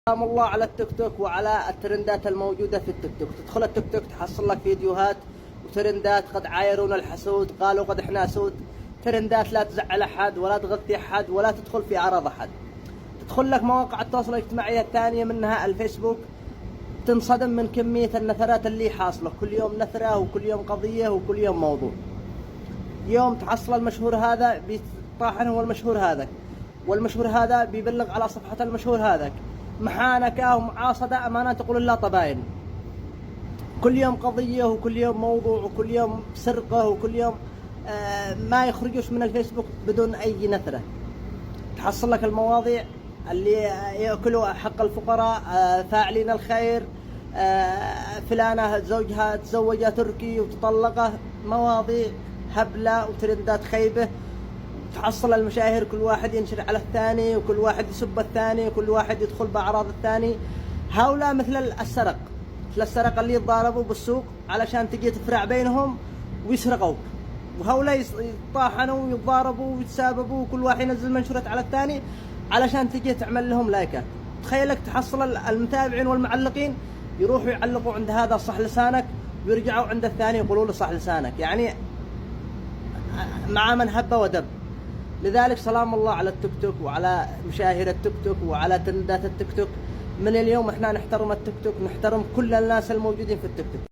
سلام الله على التيك توك وعلى الترندات الموجودة في التيك توك. تدخل التيك توك تحصل لك فيديوهات وترندات قد عايرون الحسود، قالوا قد احنا سود. ترندات لا تزعل احد ولا تغثي احد ولا تدخل في عرض احد. تدخل لك مواقع التواصل الاجتماعي الثانية منها الفيسبوك، تنصدم من كمية النثرات اللي حاصلة، كل يوم نثرة وكل يوم قضية وكل يوم موضوع. يوم تحصل المشهور هذا بيطاحن هو المشهور هذاك، والمشهور هذا بيبلغ على صفحة المشهور هذاك، محانكة ومعاصدة أمانة تقول الله طباين. كل يوم قضية وكل يوم موضوع وكل يوم سرقة وكل يوم ما يخرجوش من الفيسبوك بدون أي نثرة. تحصل لك المواضيع اللي يأكلوا حق الفقراء، فاعلين الخير، فلانة زوجها تزوج تركي وتطلقه، مواضيع هبلة وترندات خيبة. تحصل المشاهير كل واحد ينشر على الثاني وكل واحد يسب الثاني وكل واحد يدخل بأعراض الثاني. هؤلاء مثل السرق، مثل السرق اللي يتضاربوا بالسوق علشان تجي تفرع بينهم ويسرقوك، وهؤلاء يطاحنوا ويتضاربوا ويتساببوا وكل واحد ينزل منشورات على الثاني علشان تجي تعمل لهم لايكات. تخيلك تحصل المتابعين والمعلقين يروحوا يعلقوا عند هذا صح لسانك ويرجعوا عند الثاني يقولوا له صح لسانك، يعني مع من هب ودب. لذلك سلام الله على التيك توك وعلى مشاهير التيك توك وعلى ترندات التيك توك. من اليوم احنا نحترم التيك توك، نحترم كل الناس الموجودين في التيك توك.